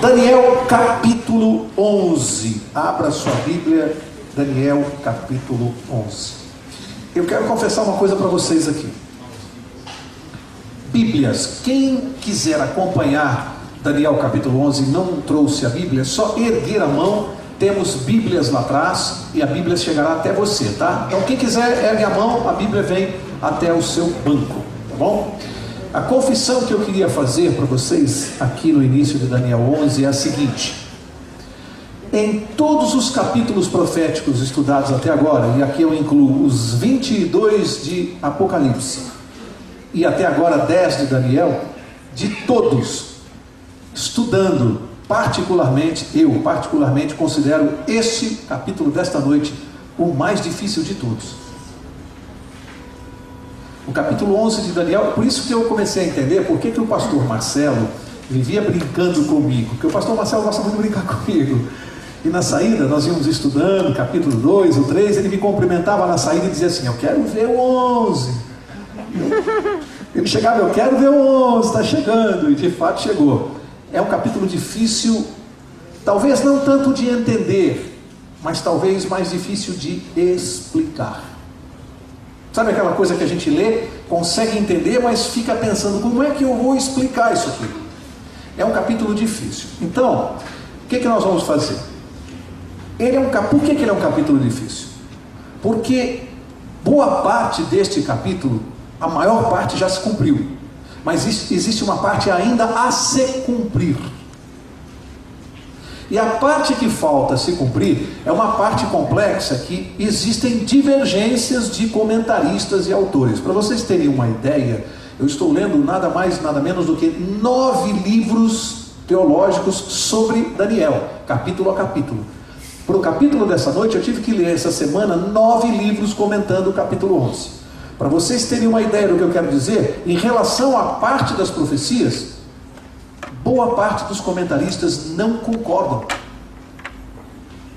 Daniel capítulo 11. Abra sua Bíblia, Daniel capítulo 11. Eu quero confessar uma coisa para vocês aqui. Bíblias, quem quiser acompanhar Daniel capítulo 11 e não trouxe a Bíblia, é só erguer a mão. Temos Bíblias lá atrás e a Bíblia chegará até você, tá? Então quem quiser, ergue a mão, a Bíblia vem até o seu banco, tá bom? A confissão que eu queria fazer para vocês aqui no início de Daniel 11 é a seguinte: em todos os capítulos proféticos estudados até agora, e aqui eu incluo os 22 de Apocalipse e até agora 10 de Daniel, de todos, estudando eu particularmente considero este capítulo desta noite o mais difícil de todos. O capítulo 11 de Daniel, por isso que eu comecei a entender por que o pastor Marcelo vivia brincando comigo, porque o pastor Marcelo gosta muito de brincar comigo. E na saída, nós íamos estudando, capítulo 2 ou 3, ele me cumprimentava na saída e dizia assim: eu quero ver o 11. Ele chegava: eu quero ver o 11, está chegando, e de fato chegou. É um capítulo difícil, talvez não tanto de entender, mas talvez mais difícil de explicar. Sabe aquela coisa que a gente lê, consegue entender, mas fica pensando: como é que eu vou explicar isso aqui? É um capítulo difícil. Então, o que nós vamos fazer? Por que ele é um capítulo difícil? Porque boa parte deste capítulo, a maior parte já se cumpriu, mas existe uma parte ainda a se cumprir. E a parte que falta se cumprir é uma parte complexa, que existem divergências de comentaristas e autores. Para vocês terem uma ideia, eu estou lendo nada mais, nada menos do que 9 livros teológicos sobre Daniel, capítulo a capítulo. Para o capítulo dessa noite, eu tive que ler essa semana 9 livros comentando o capítulo 11. Para vocês terem uma ideia do que eu quero dizer, em relação à parte das profecias, boa parte dos comentaristas não concordam.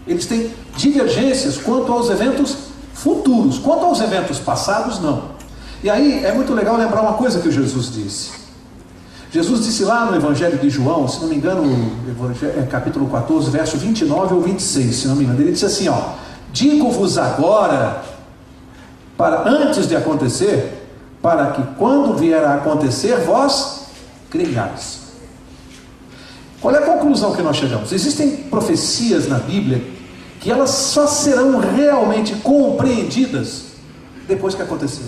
Eles têm divergências quanto aos eventos futuros, quanto aos eventos passados, não. E aí é muito legal lembrar uma coisa que Jesus disse. Jesus disse lá no Evangelho de João, se não me engano, capítulo 14, verso 29 ou 26, se não me engano, ele disse assim: digo-vos agora, para antes de acontecer, para que quando vier a acontecer, vós creiais. Qual é a conclusão que nós chegamos? Existem profecias na Bíblia que elas só serão realmente compreendidas depois que acontecer.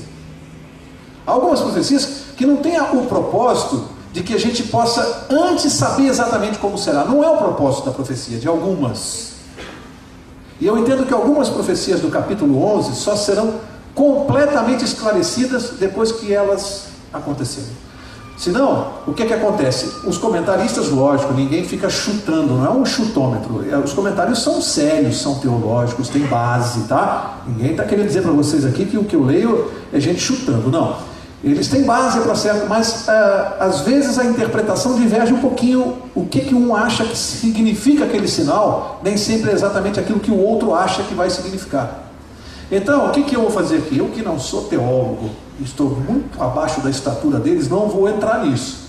Há algumas profecias que não têm o propósito de que a gente possa antes saber exatamente como será. Não é o propósito da profecia, de algumas. E eu entendo que algumas profecias do capítulo 11 só serão completamente esclarecidas depois que elas acontecerem. Senão, o que acontece? Os comentaristas, lógico, ninguém fica chutando, não é um chutômetro. Os comentários são sérios, são teológicos, tem base, tá? Ninguém está querendo dizer para vocês aqui que o que eu leio é gente chutando, não. Eles têm base para certo, mas às vezes a interpretação diverge um pouquinho. O que um acha que significa aquele sinal, nem sempre é exatamente aquilo que o outro acha que vai significar. Então, o que eu vou fazer aqui? Eu que não sou teólogo, estou muito abaixo da estatura deles, não vou entrar nisso.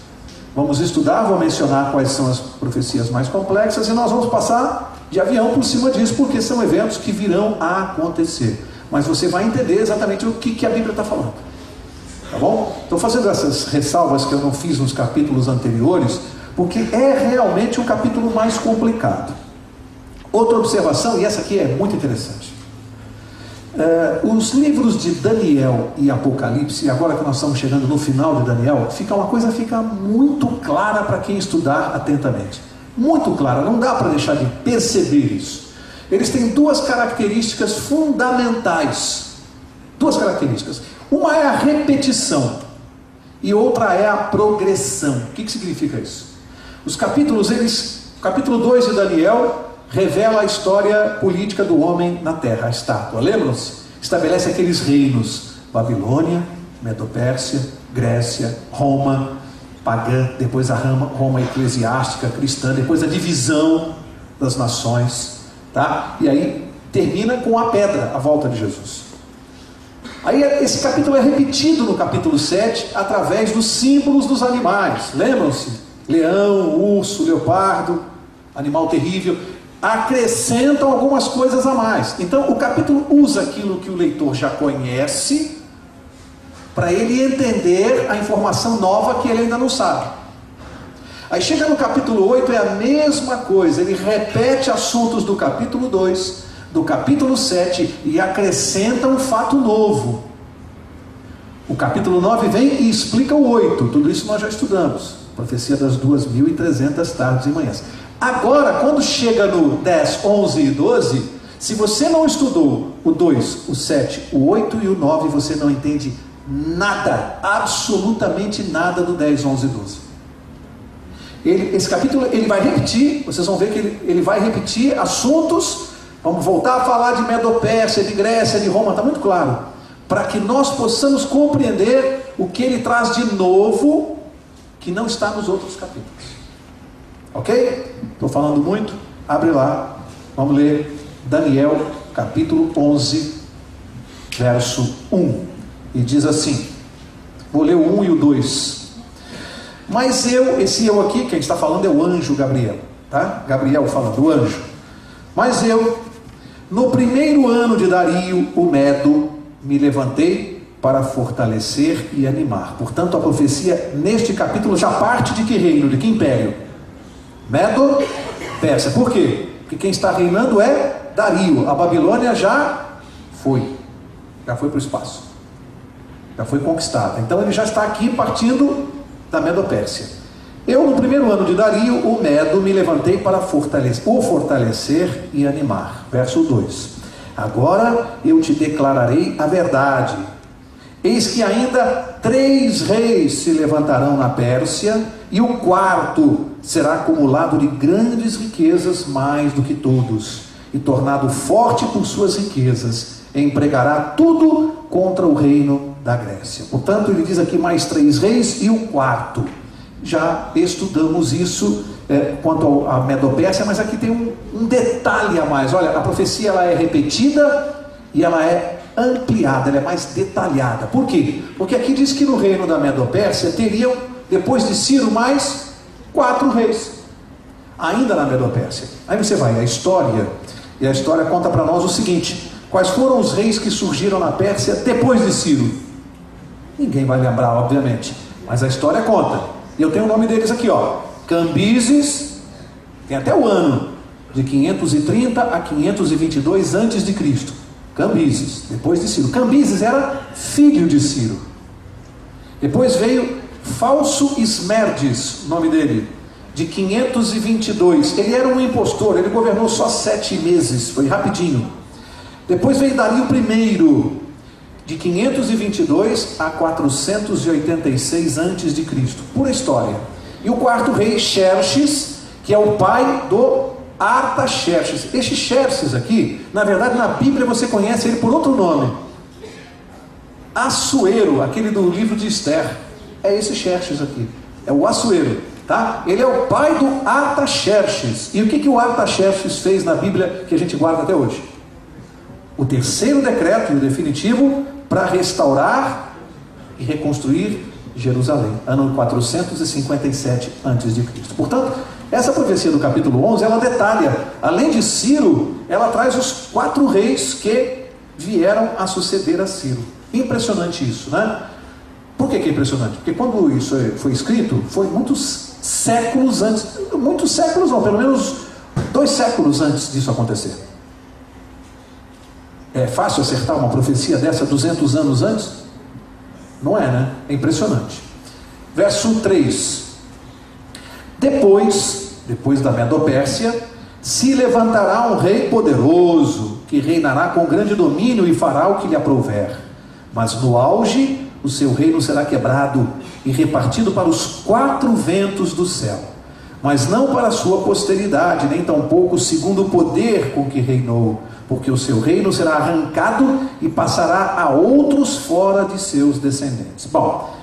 Vamos estudar, vou mencionar quais são as profecias mais complexas e nós vamos passar de avião por cima disso, porque são eventos que virão a acontecer. Mas você vai entender exatamente o que a Bíblia está falando. Tá bom? Estou fazendo essas ressalvas que eu não fiz nos capítulos anteriores, porque é realmente um capítulo mais complicado. Outra observação, e essa aqui é muito interessante. Os livros de Daniel e Apocalipse, agora que nós estamos chegando no final de Daniel, uma coisa fica muito clara para quem estudar atentamente. Muito clara, não dá para deixar de perceber isso. Eles têm duas características fundamentais. Duas características. Uma é a repetição e outra é a progressão. O que significa isso? Os capítulos, capítulo 2 de Daniel revela a história política do homem na terra, a estátua. Lembram-se? Estabelece aqueles reinos: Babilônia, Medo-Pérsia, Grécia, Roma pagã, depois a Roma eclesiástica, cristã, depois a divisão das nações, tá? E aí termina com a pedra, a volta de Jesus. Aí esse capítulo é repetido no capítulo 7 através dos símbolos dos animais. Lembram-se? Leão, urso, leopardo. animal terrível, acrescentam algumas coisas a mais. Então o capítulo usa aquilo que o leitor já conhece, para ele entender a informação nova que ele ainda não sabe. Aí chega no capítulo 8, é a mesma coisa, ele repete assuntos do capítulo 2, do capítulo 7, e acrescenta um fato novo. O capítulo 9 vem e explica o 8, tudo isso nós já estudamos, profecia das 2.300 tardes e manhãs. Agora, quando chega no 10, 11 e 12, se você não estudou o 2, o 7, o 8 e o 9, você não entende nada, absolutamente nada do 10, 11 e 12. Esse capítulo ele vai repetir, vocês vão ver que ele vai repetir assuntos. Vamos voltar a falar de Medo-Pérsia, de Grécia, de Roma, está muito claro, para que nós possamos compreender o que ele traz de novo, que não está nos outros capítulos. Ok? Estou falando muito, abre lá, vamos ler Daniel, capítulo 11, verso 1, e diz assim, vou ler o 1 e o 2. Mas esse eu aqui, que a gente está falando é o anjo Gabriel, tá? Gabriel falando, o anjo. Mas eu, no primeiro ano de Dario, o Medo, me levantei para fortalecer e animar. Portanto, a profecia neste capítulo já parte de que reino, de que império? Medo-Pérsia. Por quê? Porque quem está reinando é Dario. A Babilônia já foi para o espaço, já foi conquistada. Então ele já está aqui partindo da Medo-Pérsia. Eu, no primeiro ano de Dario, o Medo, me levantei para fortalecer e animar. Verso 2. Agora eu te declararei a verdade. Eis que ainda 3 reis se levantarão na Pérsia, e o quarto será acumulado de grandes riquezas mais do que todos, e tornado forte por suas riquezas, empregará tudo contra o reino da Grécia. Portanto, ele diz aqui mais 3 reis e o quarto. Já estudamos isso quanto a Medo-Pérsia, mas aqui tem um detalhe a mais. Olha, a profecia ela é repetida e ela é ampliada, ela é mais detalhada. Por quê? Porque aqui diz que no reino da Medo-Pérsia teriam, depois de Ciro, mais 4 reis, ainda na Medo-Pérsia. Aí você vai à história, e a história conta para nós o seguinte: quais foram os reis que surgiram na Pérsia depois de Ciro? Ninguém vai lembrar, obviamente, mas a história conta. E eu tenho o nome deles aqui, ó. Cambises, tem até o ano, de 530 a 522 antes de Cristo. Cambises, depois de Ciro. Cambises era filho de Ciro. Depois veio Falso Esmerdes, nome dele, de 522. Ele era um impostor, ele governou só 7 meses, foi rapidinho. Depois veio Dario I, de 522 a 486 antes de Cristo, pura história. E o quarto rei, Xerxes, que é o pai do Artaxerxes. Este Xerxes aqui, na verdade na Bíblia você conhece ele por outro nome, Assuero, aquele do livro de Esther. É esse Xerxes aqui, é o Assuero, tá? Ele é o pai do Artaxerxes. E o que o Artaxerxes fez na Bíblia que a gente guarda até hoje? O terceiro decreto, e o definitivo, para restaurar e reconstruir Jerusalém, ano 457 a.C. Portanto, essa profecia do capítulo 11, ela detalha, além de Ciro, ela traz os 4 reis que vieram a suceder a Ciro. Impressionante isso, né? Por que é impressionante? Porque quando isso foi escrito, foi muitos séculos antes, muitos séculos não, pelo menos 2 séculos antes disso acontecer. É fácil acertar uma profecia dessa 200 anos antes? Não é, né? É impressionante. Verso 3. Depois da Medo-Pérsia, se levantará um rei poderoso, que reinará com grande domínio e fará o que lhe aprouver. Mas no auge, o seu reino será quebrado e repartido para os 4 ventos do céu. Mas não para a sua posteridade, nem tampouco segundo o poder com que reinou, porque o seu reino será arrancado e passará a outros fora de seus descendentes. Bom,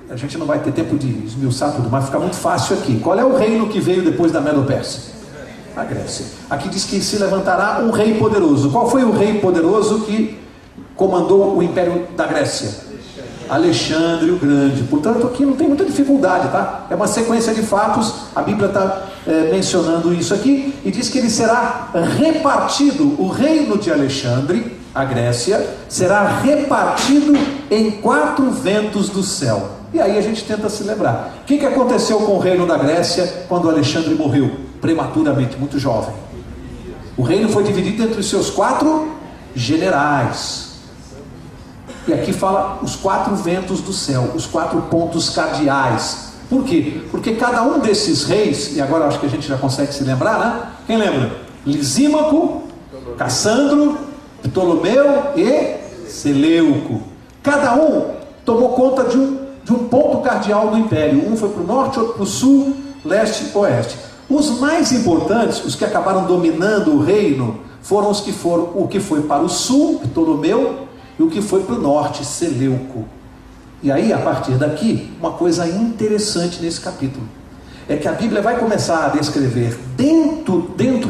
a gente não vai ter tempo de esmiuçar tudo, mas fica muito fácil aqui. Qual é o reino que veio depois da Medo-Pérsia? A Grécia. Aqui diz que se levantará um rei poderoso. Qual foi o rei poderoso que comandou o império da Grécia? Alexandre o Grande. Portanto, aqui não tem muita dificuldade, tá? É uma sequência de fatos. A Bíblia está mencionando isso aqui e diz que ele será repartido. O reino de Alexandre, a Grécia, será repartido em 4 ventos do céu. E aí a gente tenta se lembrar. O que aconteceu com o reino da Grécia quando Alexandre morreu? Prematuramente, muito jovem. O reino foi dividido entre os seus 4 generais. E aqui fala os 4 ventos do céu, os 4 pontos cardeais. Por quê? Porque cada um desses reis, e agora acho que a gente já consegue se lembrar, né? Quem lembra? Lisímaco, Cassandro, Ptolomeu e Seleuco. Cada um tomou conta de um ponto cardeal do império. Um foi para o norte, outro para o sul, leste e oeste. Os mais importantes, os que acabaram dominando o reino, foram os que foram o que foi para o sul, Ptolomeu, e o que foi para o norte, Seleuco. E aí, a partir daqui, uma coisa interessante nesse capítulo é que a Bíblia vai começar a descrever dentro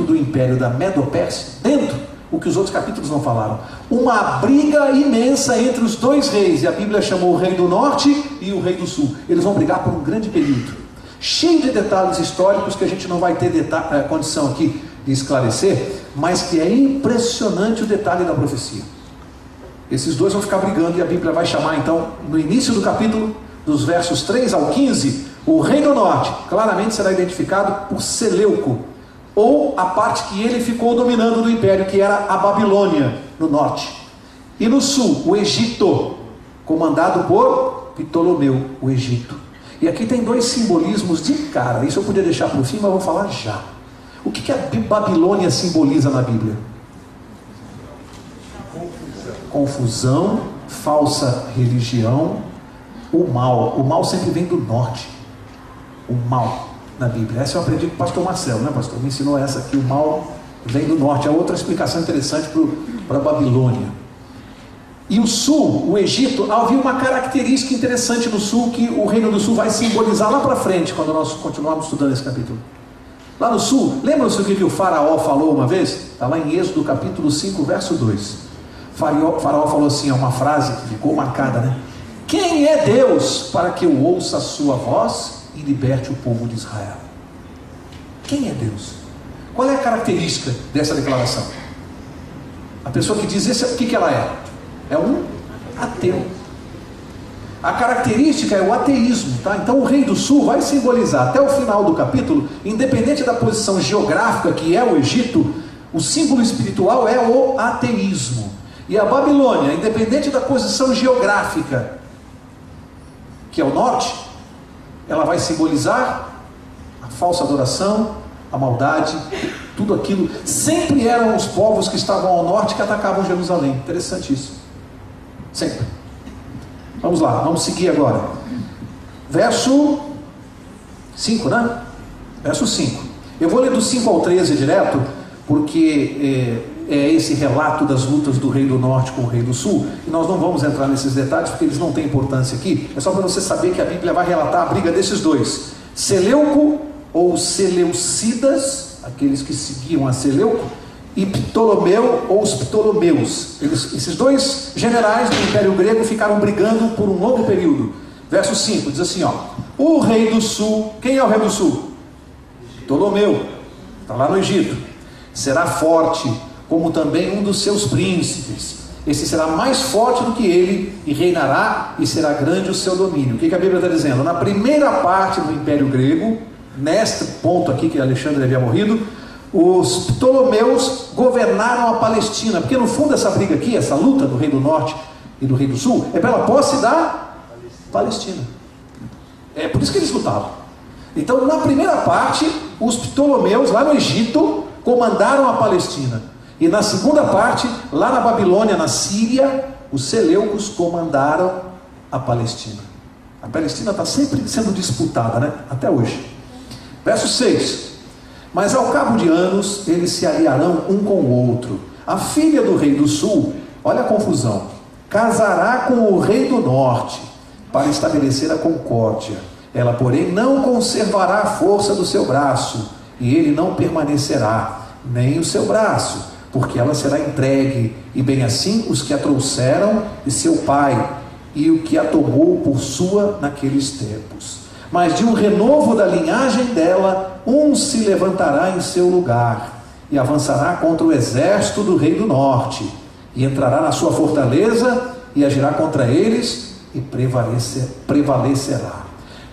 do império da Medo-Pérsia, dentro, o que os outros capítulos não falaram, uma briga imensa entre os 2 reis. E a Bíblia chamou o rei do norte e o rei do sul. Eles vão brigar por um grande período, cheio de detalhes históricos que a gente não vai ter condição aqui de esclarecer, mas que é impressionante o detalhe da profecia. Esses 2 vão ficar brigando e a Bíblia vai chamar então, no início do capítulo, dos versos 3 ao 15, o rei do norte claramente será identificado por Seleuco, ou a parte que ele ficou dominando do império, que era a Babilônia, no norte. E no sul, o Egito, comandado por Ptolomeu, o Egito. E aqui tem 2 simbolismos de cara, isso eu podia deixar para o fim, mas eu vou falar já. O que a Babilônia simboliza na Bíblia? Confusão, falsa religião, o mal. O mal sempre vem do norte. O mal na Bíblia. Essa eu aprendi com o pastor Marcelo, né, pastor? Me ensinou essa aqui, o mal vem do norte. É outra explicação interessante para a Babilônia. E o sul, o Egito, havia uma característica interessante no sul, que o reino do sul vai simbolizar lá para frente, quando nós continuarmos estudando esse capítulo. Lá no sul, lembram-se o que o faraó falou uma vez? Está lá em Êxodo capítulo 5, verso 2. O faraó falou assim, é uma frase que ficou marcada, né? Quem é Deus para que eu ouça a sua voz e liberte o povo de Israel? Quem é Deus? Qual é a característica dessa declaração? A pessoa que diz isso, o que ela é? É um ateu. A característica é o ateísmo, tá? Então o rei do sul vai simbolizar até o final do capítulo, independente da posição geográfica que é o Egito, o símbolo espiritual é o ateísmo. E a Babilônia, independente da posição geográfica, que é o norte, ela vai simbolizar a falsa adoração, a maldade, tudo aquilo. Sempre eram os povos que estavam ao norte que atacavam Jerusalém. Interessante isso. Sempre. Vamos lá, vamos seguir agora. Verso 5, né? Verso 5. Eu vou ler do 5 ao 13 direto, porque é esse relato das lutas do rei do norte com o rei do sul, e nós não vamos entrar nesses detalhes porque eles não têm importância aqui. É só para você saber que a Bíblia vai relatar a briga desses 2, Seleuco ou Seleucidas, aqueles que seguiam a Seleuco, e Ptolomeu ou os Ptolomeus. Esses 2 generais do Império Grego ficaram brigando por um longo período. Verso 5 diz assim, ó: o rei do sul, quem é o rei do sul? Ptolomeu, está lá no Egito. Será forte, como também um dos seus príncipes. Esse será mais forte do que ele, e reinará, e será grande o seu domínio. O que a Bíblia está dizendo? Na primeira parte do Império Grego, neste ponto aqui que Alexandre havia morrido, os Ptolomeus governaram a Palestina, porque no fundo essa briga aqui, essa luta do rei do norte e do rei do sul, é pela posse da Palestina. É por isso que eles lutavam. Então na primeira parte, os Ptolomeus lá no Egito comandaram a Palestina, e na segunda parte, lá na Babilônia, na Síria, os Seleucos comandaram a Palestina. A Palestina está sempre sendo disputada, né? Até hoje. Verso 6: mas ao cabo de anos eles se aliarão um com o outro. A filha do rei do sul, olha a confusão, casará com o rei do norte para estabelecer a concórdia. Ela, porém, não conservará a força do seu braço, e ele não permanecerá, nem o seu braço, porque ela será entregue, e bem assim os que a trouxeram de seu pai, e o que a tomou por sua naqueles tempos. Mas de um renovo da linhagem dela, um se levantará em seu lugar, e avançará contra o exército do rei do norte, e entrará na sua fortaleza, e agirá contra eles, e prevalecerá.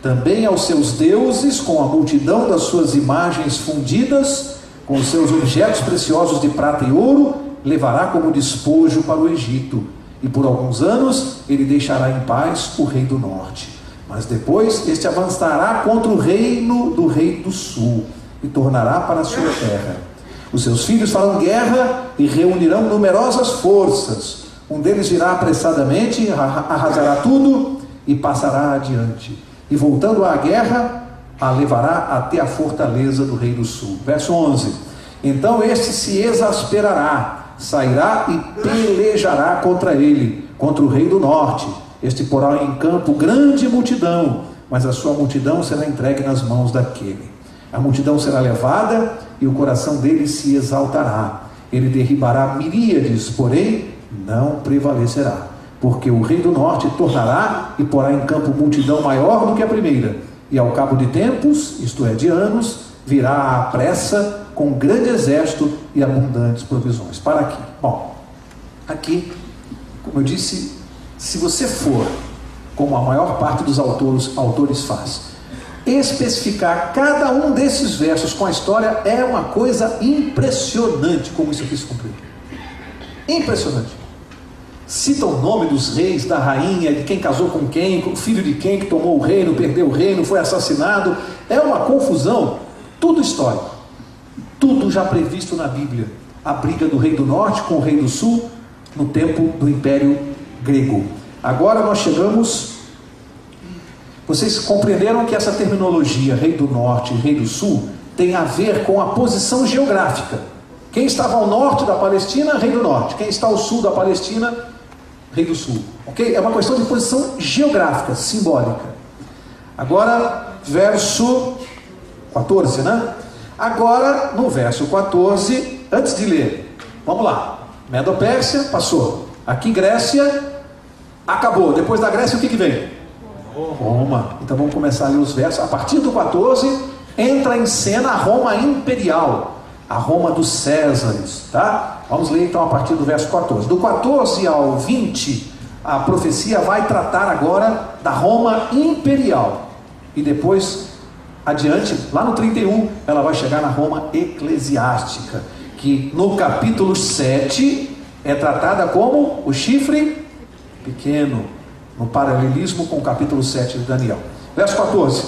Também aos seus deuses, com a multidão das suas imagens fundidas, com os seus objetos preciosos de prata e ouro, levará como despojo para o Egito, e por alguns anos ele deixará em paz o rei do norte. Mas depois este avançará contra o reino do rei do sul, e tornará para a sua terra. Os seus filhos farão guerra e reunirão numerosas forças. Um deles virá apressadamente, arrasará tudo e passará adiante. E voltando à guerra, a levará até a fortaleza do rei do sul. Verso 11. Então este se exasperará, sairá e pelejará contra ele, contra o rei do norte. Este porá em campo grande multidão, mas a sua multidão será entregue nas mãos daquele. A multidão será levada e o coração dele se exaltará. Ele derribará miríades, porém não prevalecerá, porque o rei do norte tornará e porá em campo multidão maior do que a primeira, e ao cabo de tempos, isto é, de anos, virá à pressa com grande exército e abundantes provisões. Para aqui. Bom, aqui, como eu disse, se você for, como a maior parte dos autores faz, especificar cada um desses versos com a história, é uma coisa impressionante como isso aqui se cumpriu. Impressionante. Cita o nome dos reis, da rainha, de quem casou com quem, o filho de quem que tomou o reino, perdeu o reino, foi assassinado. É uma confusão, tudo histórico, tudo já previsto na Bíblia. A briga do rei do norte com o rei do sul no tempo do Império Grego. Agora nós chegamos, vocês compreenderam que essa terminologia rei do norte e rei do sul tem a ver com a posição geográfica. Quem estava ao norte da Palestina, rei do norte. Quem está ao sul da Palestina, rei do sul. Ok? É uma questão de posição geográfica, simbólica. Agora, verso 14, né? Agora, no verso 14, antes de ler, vamos lá. Medo-Pérsia, passou. Aqui, Grécia, acabou. Depois da Grécia, o que vem? Roma. Então vamos começar a ler os versos. A partir do 14, entra em cena a Roma imperial, a Roma dos Césares, tá? Vamos ler então a partir do verso 14. Do 14 ao 20, a profecia vai tratar agora da Roma imperial. E depois, adiante, lá no 31, ela vai chegar na Roma eclesiástica, que no capítulo 7 é tratada como o chifre pequeno, no paralelismo com o capítulo 7 de Daniel. Verso 14.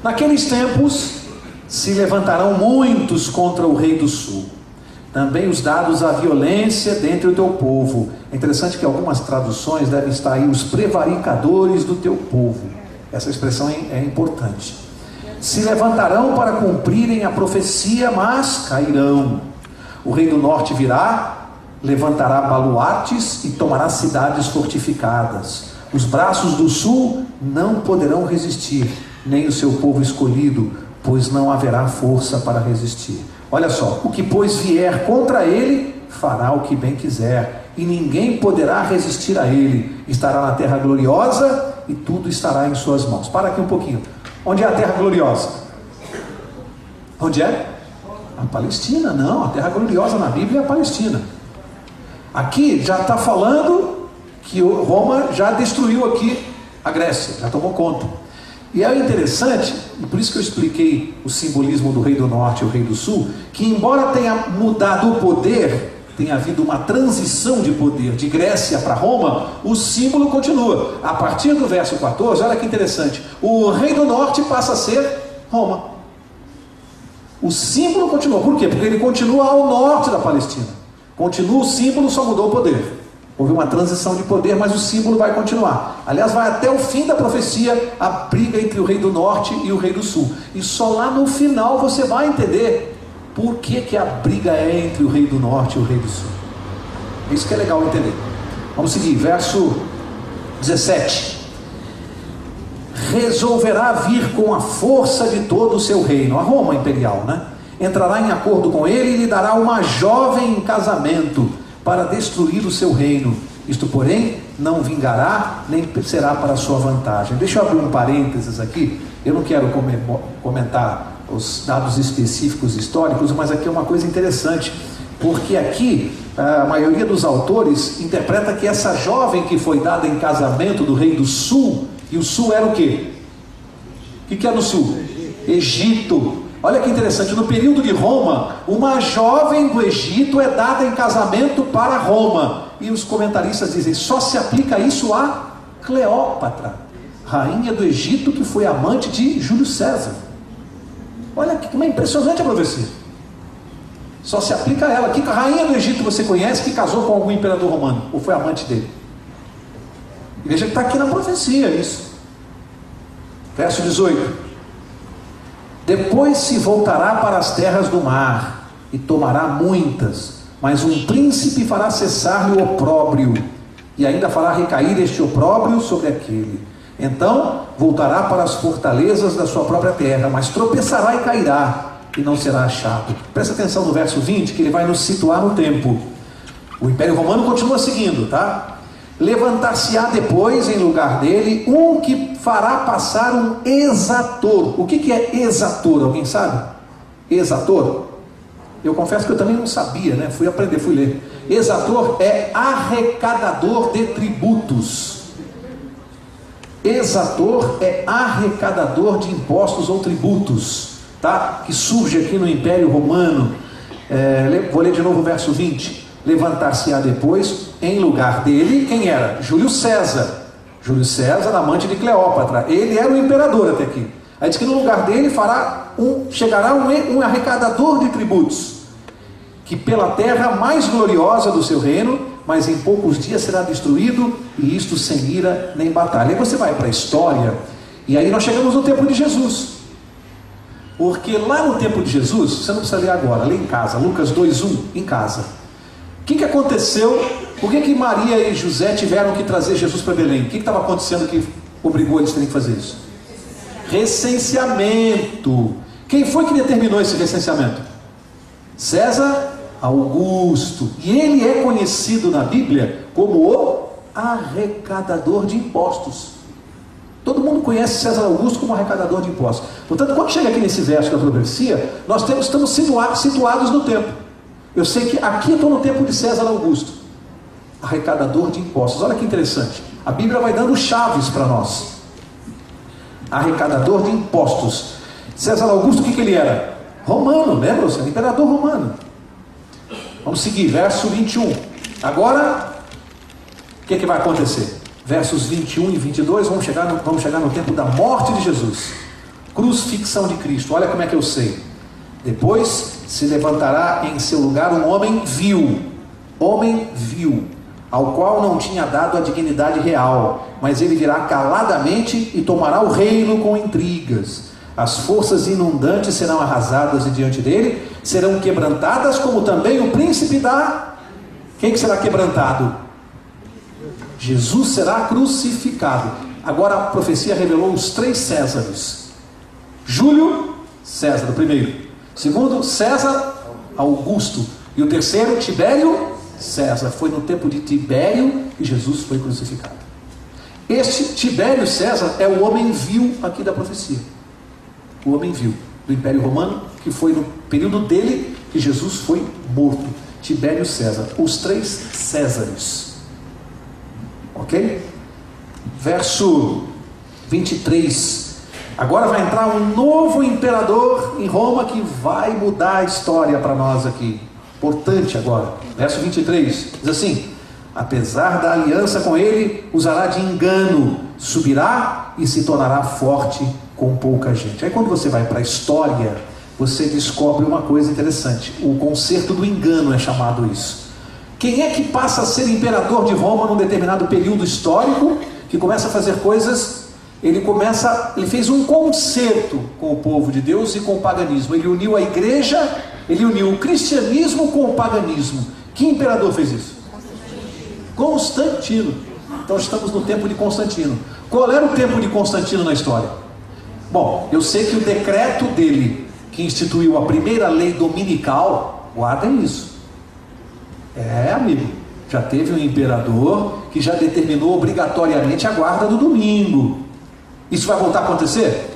Naqueles tempos se levantarão muitos contra o rei do sul, também os dados à violência dentre o teu povo. É interessante que algumas traduções devem estar aí, os prevaricadores do teu povo. Essa expressão é importante. Se levantarão para cumprirem a profecia, mas cairão. O rei do norte virá, levantará baluartes e tomará cidades fortificadas. Os braços do sul não poderão resistir, nem o seu povo escolhido, pois não haverá força para resistir. Olha só, o que pois vier contra ele, fará o que bem quiser, e ninguém poderá resistir a ele. Estará na terra gloriosa, e tudo estará em suas mãos. Para aqui um pouquinho. Onde é a terra gloriosa? Onde é? A Palestina. Não, a terra gloriosa na Bíblia é a Palestina. Aqui já está falando que Roma já destruiu aqui a Grécia, já tomou conta. E é interessante, e por isso que eu expliquei o simbolismo do rei do norte e o rei do sul, que embora tenha mudado o poder, tenha havido uma transição de poder de Grécia para Roma, o símbolo continua. A partir do verso 14, olha que interessante, o rei do norte passa a ser Roma. O símbolo continua. Por quê? Porque ele continua ao norte da Palestina. Continua o símbolo, só mudou o poder. Houve uma transição de poder, mas o símbolo vai continuar. Aliás, vai até o fim da profecia a briga entre o rei do norte e o rei do sul. E só lá no final você vai entender por que a briga é entre o rei do norte e o rei do sul. Isso que é legal entender. Vamos seguir, verso 17. Resolverá vir com a força de todo o seu reino, a Roma imperial, né? Entrará em acordo com ele e lhe dará uma jovem em casamento, para destruir o seu reino, Isto, porém, não vingará, nem será para a sua vantagem. Deixa eu abrir um parênteses aqui. Eu não quero comentar os dados específicos históricos, mas aqui é uma coisa interessante, porque aqui a maioria dos autores interpreta que essa jovem que foi dada em casamento do rei do sul, e o sul era o quê? O que é no sul? Egito. Olha que interessante, no período de Roma, uma jovem do Egito é dada em casamento para Roma. E os comentaristas dizem, só se aplica isso a Cleópatra, rainha do Egito, que foi amante de Júlio César. Olha que impressionante a profecia. Só se aplica a ela. Que rainha do Egito você conhece que casou com algum imperador romano, ou foi amante dele? E veja que está aqui na profecia isso. Verso 18. Depois se voltará para as terras do mar, e tomará muitas, mas um príncipe fará cessar-lhe o opróbrio, e ainda fará recair este opróbrio sobre aquele. Então voltará para as fortalezas da sua própria terra, mas tropeçará e cairá, e não será achado. Presta atenção no verso 20, que ele vai nos situar no tempo. O Império Romano continua seguindo, tá? Levantar-se-á depois em lugar dele um que fará passar um exator. O que é exator? Alguém sabe? Exator? Eu confesso que eu também não sabia, né? Fui aprender, fui ler. Exator é arrecadador de tributos. Exator é arrecadador de impostos ou tributos, tá? Que surge aqui no Império Romano. Vou ler de novo o verso 20. Levantar-se-á depois em lugar dele, quem era? Júlio César. Júlio César, amante de Cleópatra. Ele era o imperador até aqui. Aí diz que no lugar dele chegará um arrecadador de tributos, que pela terra mais gloriosa do seu reino, mas em poucos dias será destruído, e isto sem ira nem batalha. Aí você vai para a história, e aí nós chegamos no tempo de Jesus. Porque lá no tempo de Jesus, você não precisa ler agora, lê em casa, Lucas 2:1, em casa. O que aconteceu? Por que Maria e José tiveram que trazer Jesus para Belém? O que estava acontecendo que obrigou eles a terem que fazer isso? Recenseamento. Quem foi que determinou esse recenseamento? César Augusto. E ele é conhecido na Bíblia como o arrecadador de impostos. Todo mundo conhece César Augusto como arrecadador de impostos. Portanto, quando chega aqui nesse verso da profecia, nós estamos situados no tempo. Eu sei que aqui eu estou no tempo de César Augusto, arrecadador de impostos. Olha que interessante, a Bíblia vai dando chaves para nós. Arrecadador de impostos. César Augusto, o que ele era? Romano, lembra-se? Imperador romano. Vamos seguir, verso 21. Agora, o que vai acontecer? Versos 21 e 22, vamos chegar no tempo da morte de Jesus. Crucifixão de Cristo. Olha como é que eu sei. Depois se levantará em seu lugar um homem vil, ao qual não tinha dado a dignidade real, mas ele virá caladamente e tomará o reino com intrigas. As forças inundantes serão arrasadas de diante dele, serão quebrantadas, como também o príncipe da... Quem que será quebrantado? Jesus será crucificado. Agora a profecia revelou os 3 Césares. Júlio César, o primeiro. Segundo, César Augusto. E o terceiro, Tibério César. Foi no tempo de Tibério que Jesus foi crucificado. Este Tibério César é o homem vil aqui da profecia. O homem vil do Império Romano, que foi no período dele que Jesus foi morto. Tibério César. Os 3 Césares. Ok? Verso 23. Agora vai entrar um novo imperador em Roma que vai mudar a história para nós aqui. Importante agora. Verso 23. Diz assim: apesar da aliança com ele, usará de engano, subirá e se tornará forte com pouca gente. Aí quando você vai para a história, você descobre uma coisa interessante. O concerto do engano é chamado isso. Quem é que passa a ser imperador de Roma num determinado período histórico, que começa a fazer coisas... Ele fez um concerto com o povo de Deus e com o paganismo. Ele uniu a igreja, ele uniu o cristianismo com o paganismo. Que imperador fez isso? Constantino. Então estamos no tempo de Constantino. Qual era o tempo de Constantino na história? Bom, eu sei que o decreto dele, que instituiu a primeira lei dominical, guardem isso. Amigo, Já teve um imperador que já determinou obrigatoriamente a guarda do domingo. Isso vai voltar a acontecer?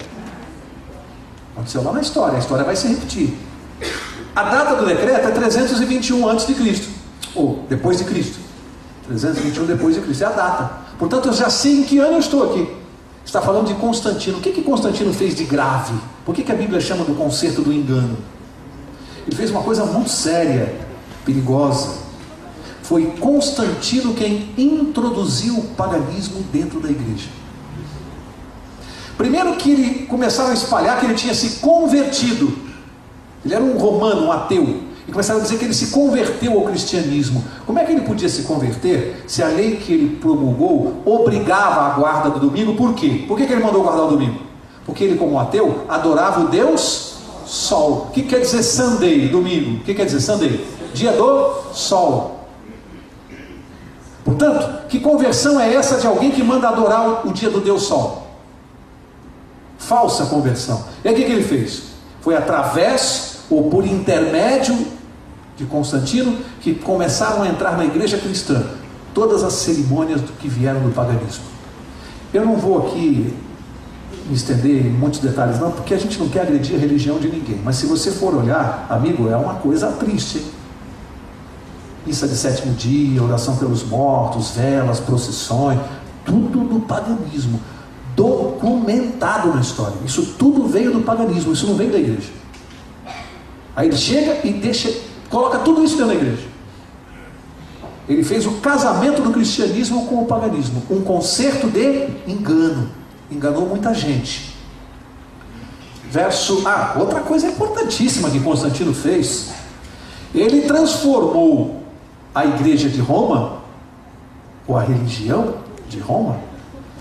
Aconteceu lá na história, a história vai se repetir. A data do decreto é 321 a.C., ou depois de Cristo. 321 depois de Cristo, é a data. Portanto, eu já sei em que ano eu estou aqui. Está falando de Constantino. O que Constantino fez de grave? Por que a Bíblia chama do conserto do engano? Ele fez uma coisa muito séria, perigosa. Foi Constantino quem introduziu o paganismo dentro da igreja. Primeiro que ele começaram a espalhar que ele tinha se convertido. Ele era um romano, um ateu. E começaram a dizer que ele se converteu ao cristianismo. Como é que ele podia se converter se a lei que ele promulgou obrigava a guarda do domingo? Por quê? Por que ele mandou guardar o domingo? Porque ele, como ateu, adorava o Deus Sol. O que quer dizer Sunday, domingo? O que quer dizer Sunday? Dia do Sol. Portanto, que conversão é essa de alguém que manda adorar o dia do Deus Sol? Falsa conversão. E aí o que ele fez? Foi através ou por intermédio de Constantino que começaram a entrar na igreja cristã todas as cerimônias que vieram do paganismo. Eu não vou aqui me estender em muitos detalhes não, porque a gente não quer agredir a religião de ninguém, mas se você for olhar, amigo, é uma coisa triste, hein? Missa de sétimo dia, oração pelos mortos, velas, procissões, tudo do paganismo, documentado na história. Isso tudo veio do paganismo, isso não veio da igreja. Aí ele chega e coloca tudo isso dentro da igreja. Ele fez o casamento do cristianismo com o paganismo, um concerto de engano. Enganou muita gente. Outra coisa importantíssima que Constantino fez, ele transformou a igreja de Roma, ou a religião de Roma,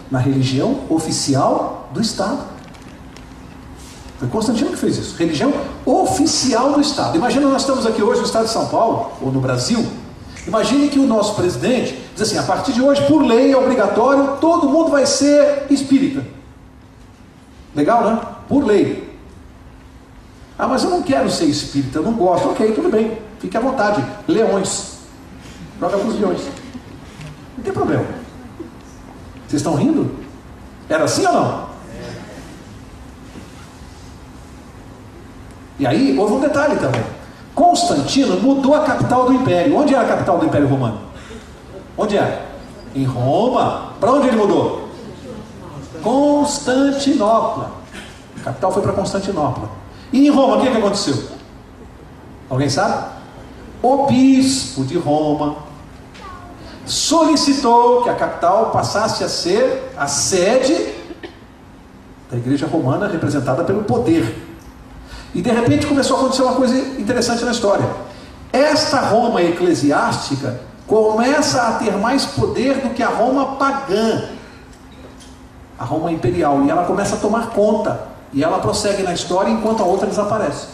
na religião oficial do Estado. Foi Constantino que fez isso. Religião oficial do Estado. Imagina, nós estamos aqui hoje no estado de São Paulo, ou no Brasil. Imagine que o nosso presidente diz assim: a partir de hoje, por lei, é obrigatório, todo mundo vai ser espírita. Legal, né? Por lei. Ah, mas eu não quero ser espírita, eu não gosto. Ok, tudo bem, fique à vontade. Leões. Joga para os leões. Não tem problema. Vocês estão rindo? Era assim ou não? E aí, houve um detalhe também. Constantino mudou a capital do império. Onde era a capital do Império Romano? Onde era? Em Roma. Para onde ele mudou? Constantinopla. A capital foi para Constantinopla. E em Roma, o que aconteceu? Alguém sabe? O bispo de Roma solicitou que a capital passasse a ser a sede da igreja romana, representada pelo poder. E de repente começou a acontecer uma coisa interessante na história. Esta Roma eclesiástica começa a ter mais poder do que a Roma pagã, a Roma imperial, e ela começa a tomar conta, e ela prossegue na história enquanto a outra desaparece.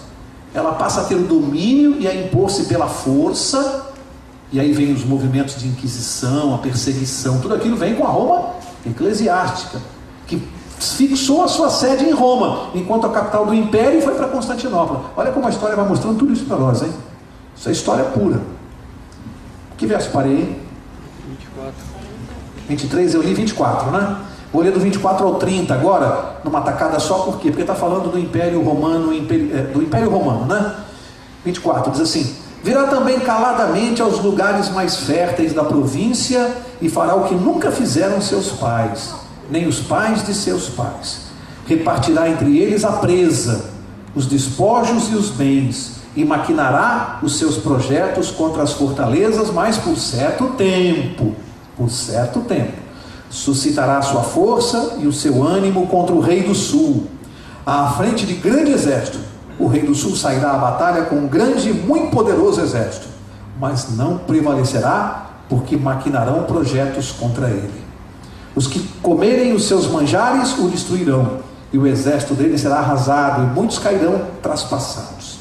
Ela passa a ter o domínio e a impor-se pela força, e aí vem os movimentos de inquisição, a perseguição, tudo aquilo vem com a Roma eclesiástica, que fixou a sua sede em Roma, enquanto a capital do império foi para Constantinopla. Olha como a história vai mostrando tudo isso para nós, hein? Isso é história pura. Que verso parei, hein? 24. 23, eu li 24, né? Vou ler do 24 ao 30 agora, numa tacada só, por quê? Porque está falando do Império Romano, do Império Romano, né? 24, diz assim: virá também caladamente aos lugares mais férteis da província e fará o que nunca fizeram seus pais, nem os pais de seus pais. Repartirá entre eles a presa, os despojos e os bens, e maquinará os seus projetos contra as fortalezas, mas por certo tempo, suscitará a sua força e o seu ânimo contra o rei do sul. À frente de grande exército, o rei do sul sairá à batalha com um grande e muito poderoso exército, mas não prevalecerá, porque maquinarão projetos contra ele. Os que comerem os seus manjares o destruirão, e o exército dele será arrasado, e muitos cairão traspassados.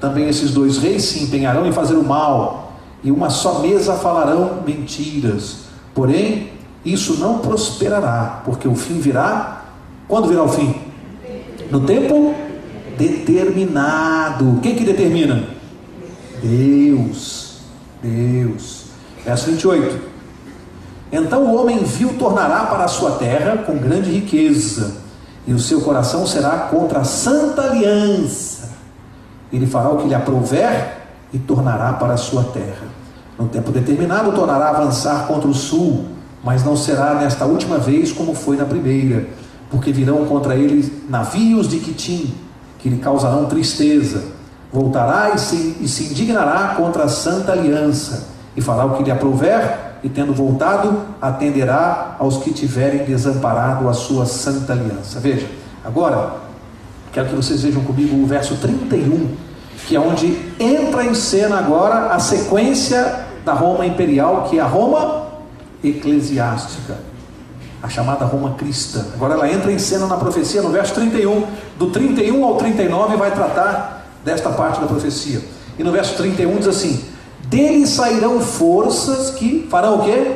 Também esses dois reis se empenharão em fazer o mal, e uma só mesa falarão mentiras. Porém, isso não prosperará, porque o fim virá. Quando virá o fim? No tempo determinado. Quem que determina? Deus. Verso 28. Então o homem vil tornará para a sua terra com grande riqueza, e o seu coração será contra a santa aliança. Ele fará o que lhe aprouver e tornará para a sua terra. No tempo determinado tornará a avançar contra o sul, mas não será nesta última vez como foi na primeira, porque virão contra ele navios de Quitim, que lhe causarão tristeza. Voltará e se indignará contra a santa aliança, e fará o que lhe aprouver, e tendo voltado, atenderá aos que tiverem desamparado a sua santa aliança. Veja, agora, quero que vocês vejam comigo o verso 31, que é onde entra em cena agora a sequência da Roma imperial, que é a Roma eclesiástica, a chamada Roma cristã. Agora ela entra em cena na profecia no verso 31, do 31 ao 39 vai tratar desta parte da profecia. E no verso 31 diz assim: dele sairão forças que farão o quê?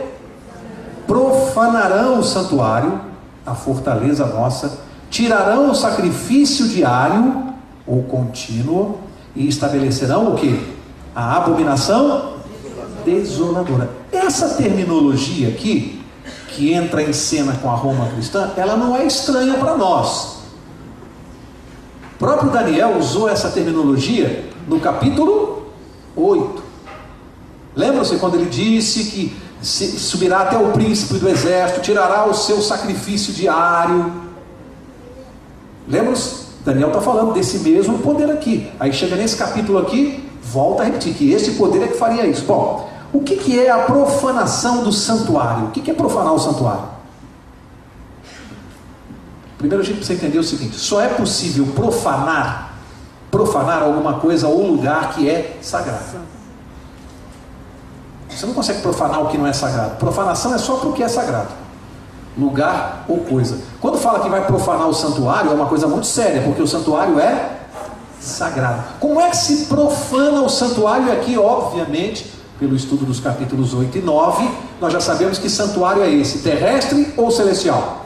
Profanarão o santuário, a fortaleza nossa, tirarão o sacrifício diário ou contínuo e estabelecerão o quê? A abominação desoladora. Essa terminologia aqui, que entra em cena com a Roma cristã, ela não é estranha para nós. O próprio Daniel usou essa terminologia no capítulo 8. Lembram-se quando ele disse que subirá até o príncipe do exército, tirará o seu sacrifício diário? Lembram-se? Daniel está falando desse mesmo poder aqui. Aí chega nesse capítulo aqui, volta a repetir que esse poder é que faria isso. Bom, o que é a profanação do santuário? O que é profanar o santuário? Primeiro a gente precisa entender o seguinte: só é possível profanar alguma coisa ou lugar que é sagrado. Você não consegue profanar o que não é sagrado. Profanação é só para o que é sagrado, lugar ou coisa. Quando fala que vai profanar o santuário, é uma coisa muito séria, porque o santuário é sagrado. Como é que se profana o santuário? Aqui, obviamente, pelo estudo dos capítulos 8 e 9, nós já sabemos que santuário é esse: terrestre ou celestial?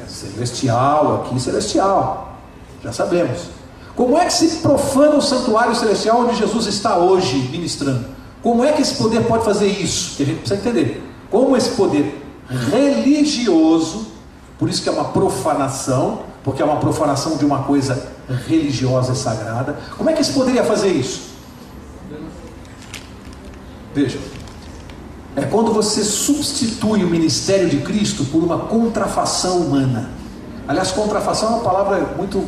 Celestial, aqui celestial, já sabemos. Como é que se profana o santuário celestial onde Jesus está hoje ministrando? Como é que esse poder pode fazer isso? Que a gente precisa entender. Como esse poder religioso, por isso que é uma profanação, porque é uma profanação de uma coisa religiosa e sagrada. Como é que esse poder ia fazer isso? Veja, é quando você substitui o ministério de Cristo por uma contrafação humana. Aliás, contrafação é uma palavra muito,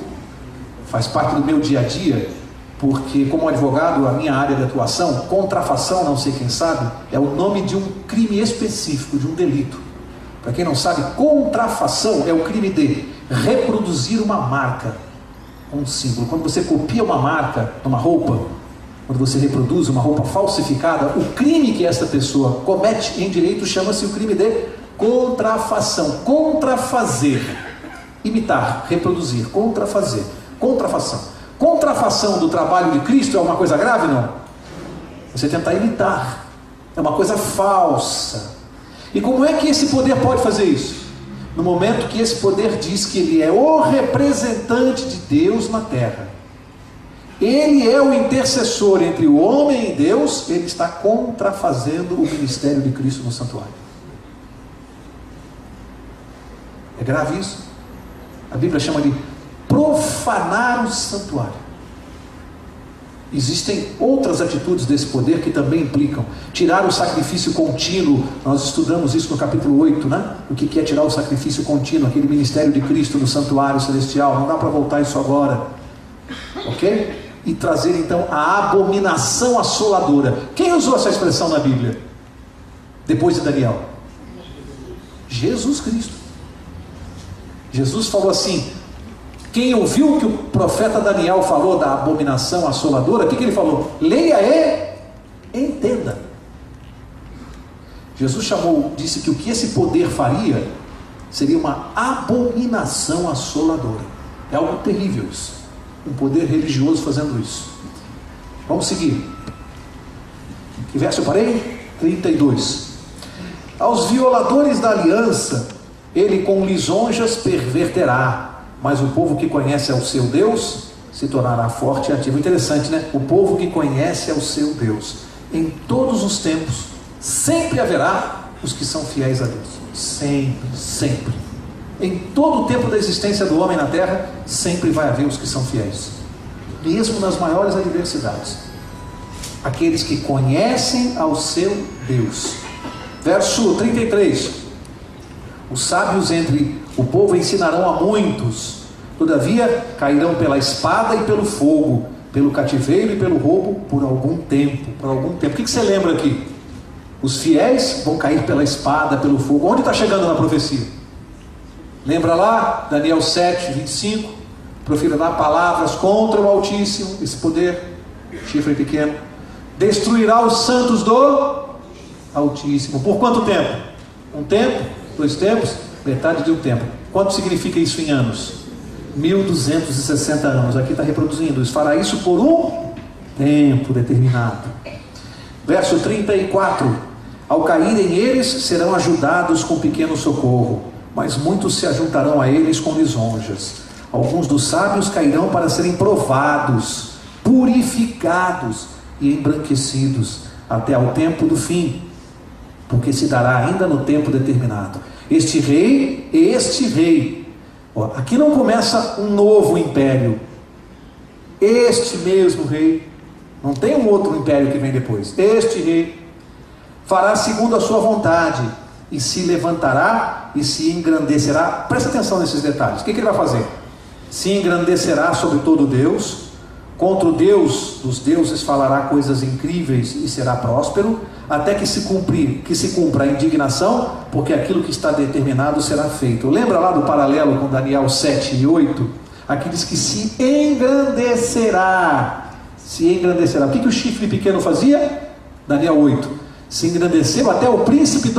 faz parte do meu dia a dia, porque como advogado, a minha área de atuação, contrafação, não sei quem sabe, é o nome de um crime específico, de um delito. Para quem não sabe, contrafação é o crime de reproduzir uma marca, um símbolo. Quando você copia uma marca numa roupa, quando você reproduz uma roupa falsificada, o crime que essa pessoa comete em direito chama-se o crime de contrafação. Contrafazer, imitar, reproduzir, contrafazer, contrafação. Contrafação do trabalho de Cristo é uma coisa grave, não? Você tentar imitar, é uma coisa falsa. E como é que esse poder pode fazer isso? No momento que esse poder diz que ele é o representante de Deus na terra, ele é o intercessor entre o homem e Deus, ele está contrafazendo o ministério de Cristo no santuário. É grave isso? A Bíblia chama de profanar o santuário. Existem outras atitudes desse poder que também implicam tirar o sacrifício contínuo. Nós estudamos isso no capítulo 8, né? O que é tirar o sacrifício contínuo, aquele ministério de Cristo no santuário celestial. Não dá para voltar isso agora, ok? E trazer então a abominação assoladora. Quem usou essa expressão na Bíblia depois de Daniel? Jesus Cristo. Jesus falou assim: quem ouviu o que o profeta Daniel falou da abominação assoladora, o que ele falou? Leia e entenda. Jesus disse que o que esse poder faria seria uma abominação assoladora. É algo terrível isso. Um poder religioso fazendo isso. Vamos seguir. Que verso eu parei? 32. Aos violadores da aliança, ele com lisonjas perverterá, mas o povo que conhece ao seu Deus se tornará forte e ativo. Interessante, né? O povo que conhece ao seu Deus, em todos os tempos, sempre haverá os que são fiéis a Deus. Sempre, sempre. Em todo o tempo da existência do homem na terra, sempre vai haver os que são fiéis, mesmo nas maiores adversidades. Aqueles que conhecem ao seu Deus. Verso 33. Os sábios entre o povo ensinarão a muitos, todavia cairão pela espada e pelo fogo, pelo cativeiro e pelo roubo por algum tempo. Por algum tempo. O que você lembra aqui? Os fiéis vão cair pela espada, pelo fogo. Onde está chegando na profecia? Lembra lá, Daniel 7, 25? Proferirá palavras contra o Altíssimo, esse poder, chifre pequeno. Destruirá os santos do Altíssimo. Por quanto tempo? Um tempo? 2 tempos? Metade de um tempo. Quanto significa isso em anos? 1260 anos. Aqui está reproduzindo isso. Fará isso por um tempo determinado. Verso 34. Ao caírem eles, serão ajudados com pequeno socorro, mas muitos se ajuntarão a eles com lisonjas. Alguns dos sábios cairão para serem provados, purificados e embranquecidos até ao tempo do fim, porque se dará ainda no tempo determinado. Este rei, ó, aqui não começa um novo império, este mesmo rei, não tem um outro império que vem depois. Este rei fará segundo a sua vontade, e se levantará e se engrandecerá. Presta atenção nesses detalhes. O que ele vai fazer? Se engrandecerá sobre todo Deus, contra o Deus dos deuses falará coisas incríveis e será próspero, até que se cumpra a indignação, porque aquilo que está determinado será feito. Lembra lá do paralelo com Daniel 7 e 8? Aqui diz que se engrandecerá. Se engrandecerá. O que o chifre pequeno fazia? Daniel 8. Se engrandeceu até o príncipe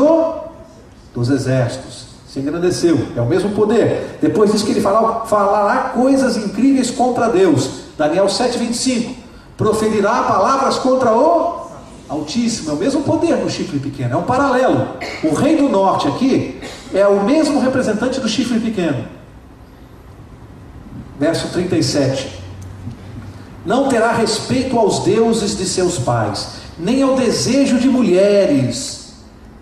dos exércitos. Se engrandeceu. É o mesmo poder. Depois diz que ele falará coisas incríveis contra Deus. Daniel 7, 25. Proferirá palavras contra o Altíssimo. É o mesmo poder do chifre pequeno. É um paralelo. O rei do norte aqui é o mesmo representante do chifre pequeno. Verso 37. Não terá respeito aos deuses de seus pais, nem ao desejo de mulheres,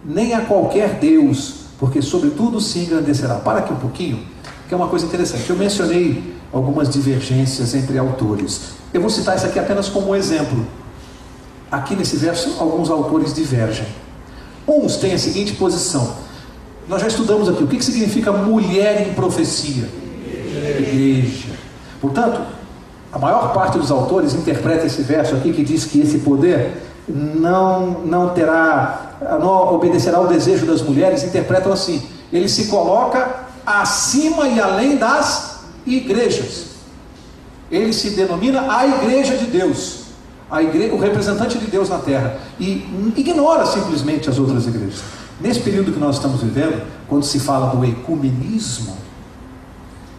nem a qualquer deus, porque sobretudo se engrandecerá. Para aqui um pouquinho, que é uma coisa interessante. Eu mencionei algumas divergências entre autores. Eu vou citar isso aqui apenas como exemplo. Aqui nesse verso, alguns autores divergem. Uns têm a seguinte posição. Nós já estudamos aqui o que significa mulher em profecia. Igreja. Portanto, a maior parte dos autores interpreta esse verso aqui, que diz que esse poder não obedecerá ao desejo das mulheres. Interpretam assim: ele se coloca acima e além das igrejas. Ele se denomina a igreja de Deus, o representante de Deus na terra, e ignora simplesmente as outras igrejas. Nesse período que nós estamos vivendo, quando se fala do ecumenismo,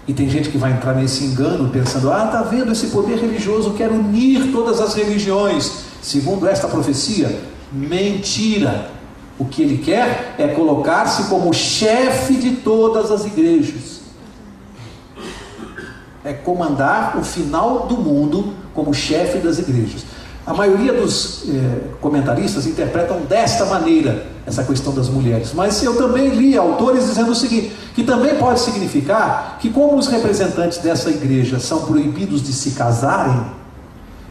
e tem gente que vai entrar nesse engano pensando: está vendo, esse poder religioso quer unir todas as religiões. Segundo esta profecia, mentira. O que ele quer é colocar-se como chefe de todas as igrejas, é comandar o final do mundo como chefe das igrejas. A maioria dos comentaristas interpretam desta maneira essa questão das mulheres, mas eu também li autores dizendo o seguinte, que também pode significar que, como os representantes dessa igreja são proibidos de se casarem,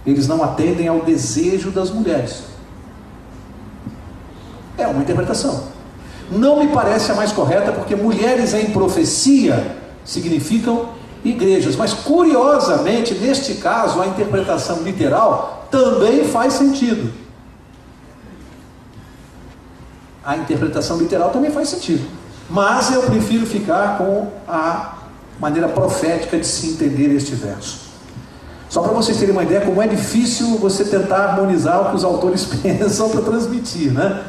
eles não atendem ao desejo das mulheres. É uma interpretação. Não me parece a mais correta, porque mulheres em profecia significam igrejas, mas curiosamente, neste caso, a interpretação literal também faz sentido. A interpretação literal também faz sentido, mas eu prefiro ficar com a maneira profética de se entender este verso. Só para vocês terem uma ideia como é difícil você tentar harmonizar o que os autores pensam para transmitir, né?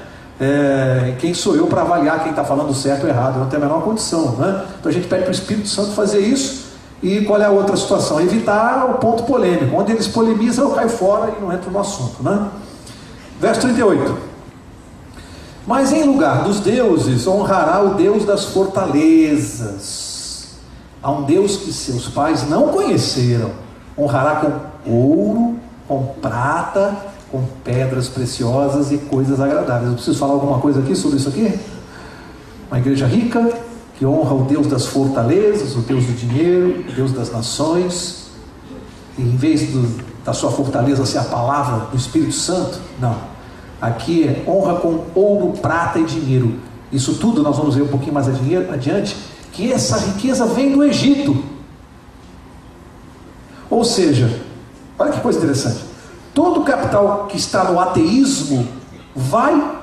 Quem sou eu para avaliar quem está falando certo ou errado? Eu não tenho a menor condição, né? Então a gente pede para o Espírito Santo fazer isso. E qual é a outra situação? Evitar o ponto polêmico. Onde eles polemizam, eu caio fora e não entro no assunto, né? Verso 38. Mas em lugar dos deuses, honrará o Deus das fortalezas. Há um Deus que seus pais não conheceram. Honrará com ouro, com prata, com pedras preciosas e coisas agradáveis. Eu preciso falar alguma coisa aqui sobre isso aqui? Uma igreja rica, que honra o Deus das fortalezas, o Deus do dinheiro, o Deus das nações, e em vez da sua fortaleza ser a palavra do Espírito Santo, não. Aqui é honra com ouro, prata e dinheiro. Isso tudo nós vamos ver um pouquinho mais adiante, que essa riqueza vem do Egito. Ou seja, olha que coisa interessante, todo o capital que está no ateísmo vai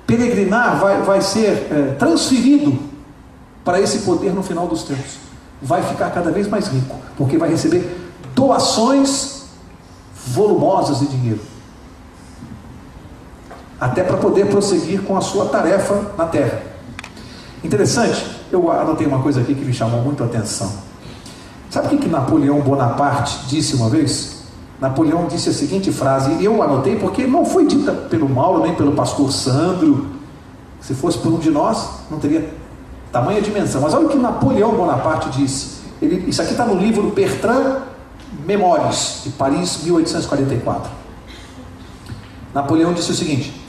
peregrinar, vai ser transferido para esse poder no final dos tempos. Vai ficar cada vez mais rico, porque vai receber doações volumosas de dinheiro, até para poder prosseguir com a sua tarefa na terra. Interessante, eu anotei uma coisa aqui que me chamou muito a atenção. Sabe o que Napoleão Bonaparte disse uma vez? Napoleão disse a seguinte frase, e eu anotei porque não foi dita pelo Mauro, nem pelo pastor Sandro. Se fosse por um de nós, não teria tamanha dimensão. Mas olha o que Napoleão Bonaparte disse. Isso aqui está no livro Bertrand Memoires, de Paris, 1844. Napoleão disse o seguinte,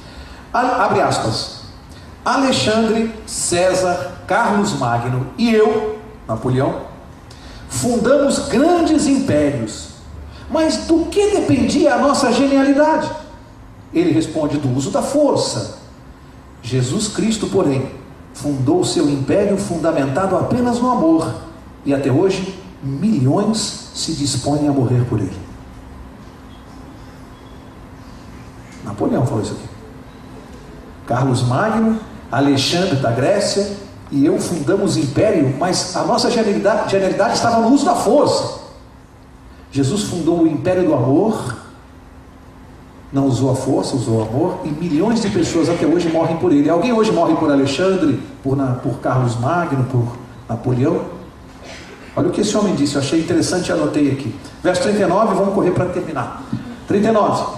abre aspas, Alexandre, César, Carlos Magno e eu, Napoleão, fundamos grandes impérios, mas do que dependia a nossa genialidade? Ele responde, do uso da força. Jesus Cristo, porém, fundou seu império fundamentado apenas no amor, e até hoje milhões se dispõem a morrer por ele. Napoleão falou isso aqui. Carlos Magno, Alexandre da Grécia e eu fundamos o império, mas a nossa genialidade estava no uso da força. Jesus fundou o império do amor, não usou a força, usou o amor, e milhões de pessoas até hoje morrem por ele. Alguém hoje morre por Alexandre, por Carlos Magno, por Napoleão? Olha o que esse homem disse, eu achei interessante e anotei aqui. Verso 39, vamos correr para terminar. 39.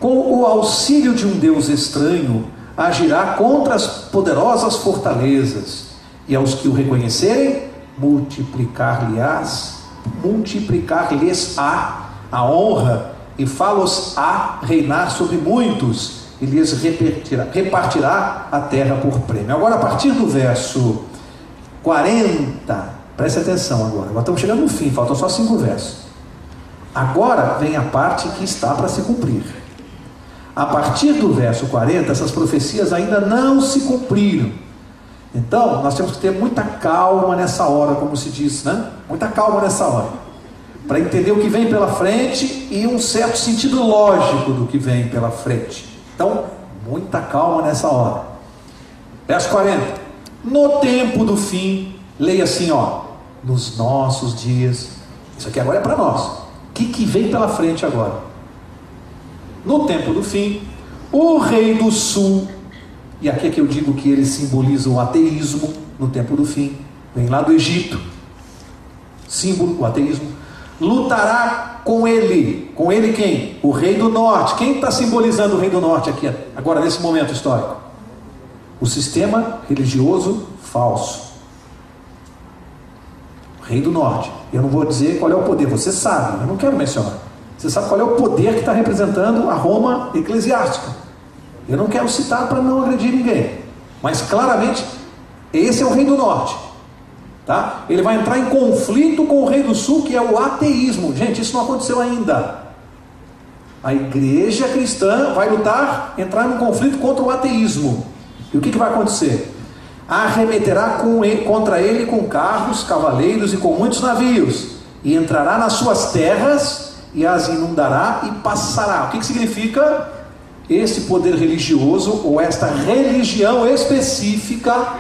Com o auxílio de um Deus estranho, agirá contra as poderosas fortalezas, e aos que o reconhecerem, multiplicar-lhes-á a honra, e fá-los-á reinar sobre muitos, e lhes repartirá a terra por prêmio. Agora, a partir do verso 40, preste atenção agora estamos chegando no fim, faltam só 5 versos. Agora vem a parte que está para se cumprir. A partir do verso 40, essas profecias ainda não se cumpriram. Então, nós temos que ter muita calma nessa hora, como se diz, né? Muita calma nessa hora, para entender o que vem pela frente e um certo sentido lógico do que vem pela frente. Então, muita calma nessa hora. Verso 40. No tempo do fim, leia assim, nos nossos dias. Isso aqui agora é para nós. O que vem pela frente agora? No tempo do fim, o rei do sul, e aqui é que eu digo que ele simboliza o ateísmo. No tempo do fim, vem lá do Egito, símbolo, o ateísmo, lutará com ele quem? O rei do norte. Quem está simbolizando o rei do norte aqui, agora nesse momento histórico? O sistema religioso falso, o rei do norte. Eu não vou dizer qual é o poder, você sabe, eu não quero mencionar. Você sabe qual é o poder que está representando a Roma eclesiástica. Eu não quero citar para não agredir ninguém, mas claramente esse é o rei do norte, tá? Ele vai entrar em conflito com o rei do sul, que é o ateísmo. Gente, isso não aconteceu ainda. A igreja cristã vai entrar em conflito contra o ateísmo. E o que vai acontecer? Arremeterá contra ele com carros, cavaleiros e com muitos navios, e entrará nas suas terras e as inundará e passará. O que significa esse poder religioso, ou esta religião específica,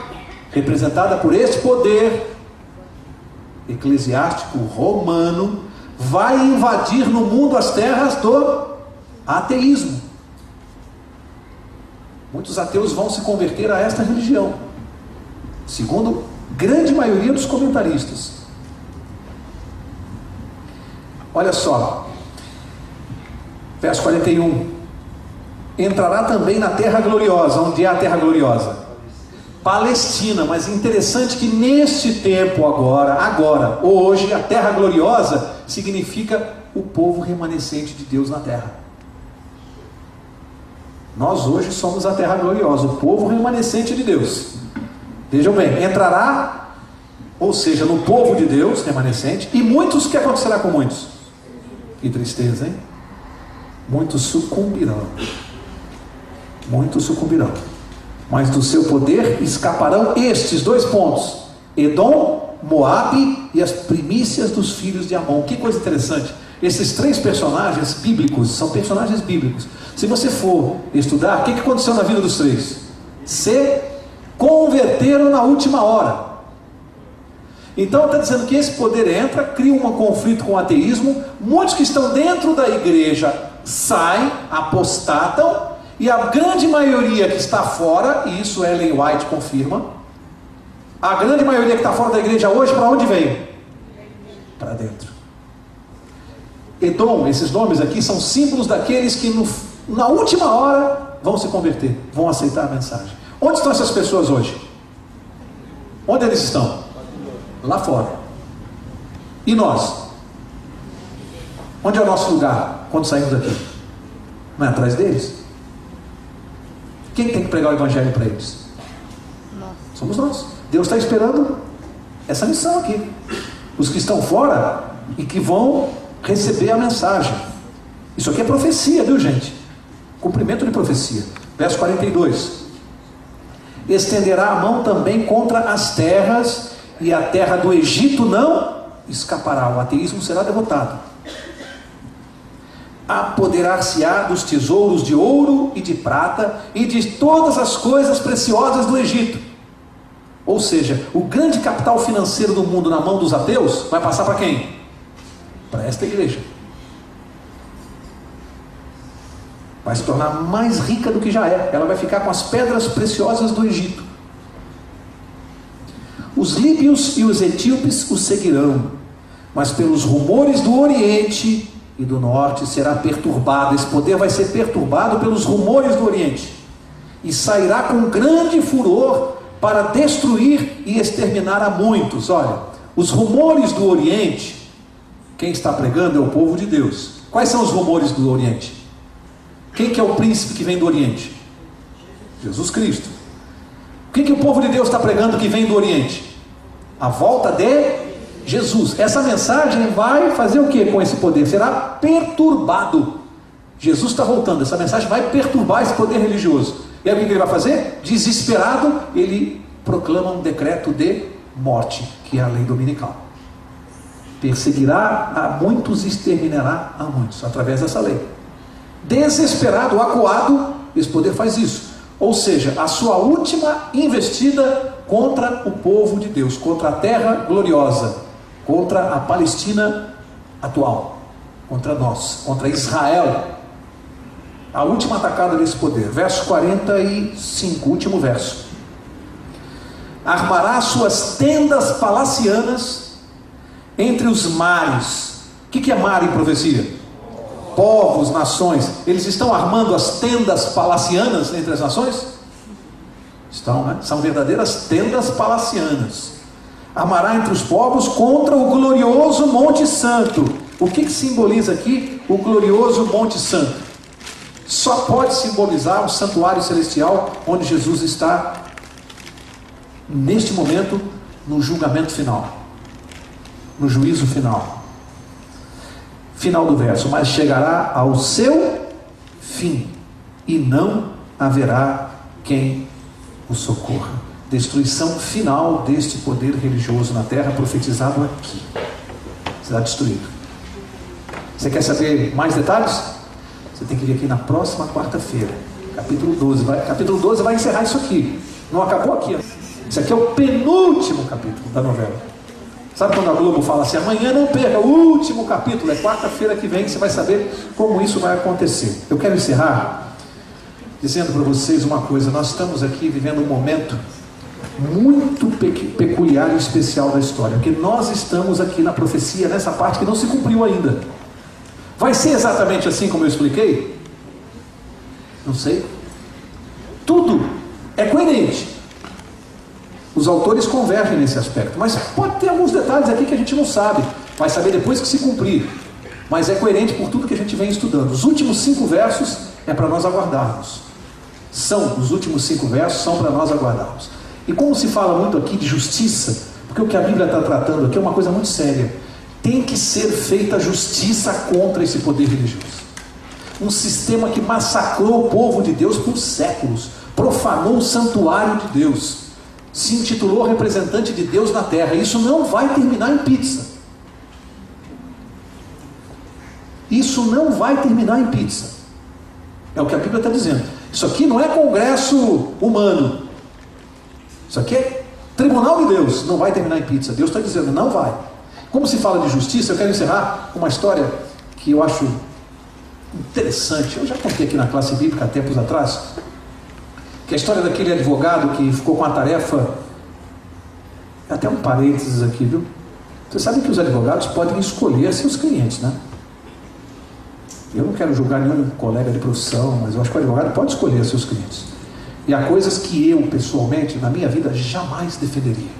representada por esse poder eclesiástico romano, vai invadir no mundo as terras do ateísmo. Muitos ateus vão se converter a esta religião, segundo a grande maioria dos comentaristas. Olha só, verso 41. Entrará também na terra gloriosa. Onde é a terra gloriosa? Palestina. Mas interessante que neste tempo agora, hoje, a terra gloriosa significa o povo remanescente de Deus na terra. Nós hoje somos a terra gloriosa, o povo remanescente de Deus. Vejam bem, entrará, ou seja, no povo de Deus remanescente, e muitos, o que acontecerá com muitos? Que tristeza, hein? Muitos sucumbirão. Muitos sucumbirão. Mas do seu poder escaparão estes 2 pontos: Edom, Moabe e as primícias dos filhos de Amon. Que coisa interessante. Esses 3 personagens bíblicos são personagens bíblicos. Se você for estudar, o que aconteceu na vida dos 3? Se converteram na última hora. Então está dizendo que esse poder entra, cria um conflito com o ateísmo. Muitos que estão dentro da igreja saem, apostatam, e a grande maioria que está fora, e isso Ellen White confirma, a grande maioria que está fora da igreja hoje, para onde veio? Para dentro. Edom, esses nomes aqui são símbolos daqueles que na última hora vão se converter, vão aceitar a mensagem. Onde estão essas pessoas hoje? Onde eles estão? Lá fora. E nós? Onde é o nosso lugar quando saímos daqui? Não é atrás deles? Quem tem que pregar o evangelho para eles? Somos nós. Deus está esperando essa missão aqui. Os que estão fora e que vão receber a mensagem. Isso aqui é profecia, viu, gente? Cumprimento de profecia. Verso 42. Estenderá a mão também contra as terras, e a terra do Egito não escapará. O ateísmo será derrotado. Apoderar-se-á dos tesouros de ouro e de prata e de todas as coisas preciosas do Egito. Ou seja, o grande capital financeiro do mundo na mão dos ateus vai passar para quem? Para esta igreja. Vai se tornar mais rica do que já é. Ela vai ficar com as pedras preciosas do Egito. Os líbios e os etíopes o seguirão, mas pelos rumores do Oriente e do Norte será perturbado. Esse poder vai ser perturbado pelos rumores do Oriente, e sairá com grande furor para destruir e exterminar a muitos. Olha, os rumores do Oriente, quem está pregando é o povo de Deus. Quais são os rumores do Oriente? Quem que é o príncipe que vem do Oriente? Jesus Cristo. O que o povo de Deus está pregando que vem do Oriente? A volta de Jesus. Essa mensagem vai fazer o que com esse poder? Será perturbado. Jesus está voltando, essa mensagem vai perturbar esse poder religioso. E aí o que ele vai fazer? Desesperado, ele proclama um decreto de morte, que é a lei dominical. Perseguirá a muitos e exterminará a muitos, através dessa lei. Desesperado, acuado, esse poder faz isso. Ou seja, a sua última investida contra o povo de Deus, contra a terra gloriosa, contra a Palestina atual, contra nós, contra Israel. A última atacada desse poder. Verso 45, último verso. Armará suas tendas palacianas entre os mares. O que é mar em profecia? Povos, nações. Eles estão armando as tendas palacianas entre as nações? Estão, né? São verdadeiras tendas palacianas. Armará entre os povos contra o glorioso Monte Santo. O que simboliza aqui o glorioso Monte Santo? Só pode simbolizar o santuário celestial, onde Jesus está neste momento no julgamento final, no juízo final. Final do verso: mas chegará ao seu fim, e não haverá quem o socorra. Destruição final deste poder religioso na terra, profetizado aqui. Será destruído. Você quer saber mais detalhes? Você tem que vir aqui na próxima quarta-feira, capítulo 12. Capítulo 12 vai encerrar isso aqui. Não acabou aqui. Isso aqui é o penúltimo capítulo da novela. Sabe quando a Globo fala assim: amanhã não perca, o último capítulo, é quarta-feira que vem, você vai saber como isso vai acontecer. Eu quero encerrar dizendo para vocês uma coisa. Nós estamos aqui vivendo um momento muito peculiar e especial da história, porque nós estamos aqui na profecia, nessa parte que não se cumpriu ainda. Vai ser exatamente assim como eu expliquei? Não sei. Tudo é coerente. Os autores convergem nesse aspecto, mas pode ter alguns detalhes aqui que a gente não sabe. Vai saber depois que se cumprir. mas é coerente por tudo que a gente vem estudando. Os últimos 5 versos é para nós aguardarmos. Os últimos 5 versos são para nós aguardarmos. E como se fala muito aqui de justiça, porque o que a Bíblia está tratando aqui é uma coisa muito séria. Tem que ser feita justiça contra esse poder religioso. Um sistema que massacrou o povo de Deus por séculos, profanou o santuário de Deus, se intitulou representante de Deus na terra. Isso não vai terminar em pizza. Isso não vai terminar em pizza. É o que a Bíblia está dizendo. Isso aqui não é congresso humano. Isso aqui é tribunal de Deus. Não vai terminar em pizza. Deus está dizendo, não vai. Como se fala de justiça, eu quero encerrar com uma história que eu acho interessante. Eu já contei aqui na classe bíblica há tempos atrás, que é a história daquele advogado que ficou com a tarefa, até um parênteses aqui, viu? Você sabe que os advogados podem escolher seus clientes, né? Eu não quero julgar nenhum colega de profissão, mas eu acho que o advogado pode escolher seus clientes. E há coisas que eu, pessoalmente, na minha vida, jamais defenderia.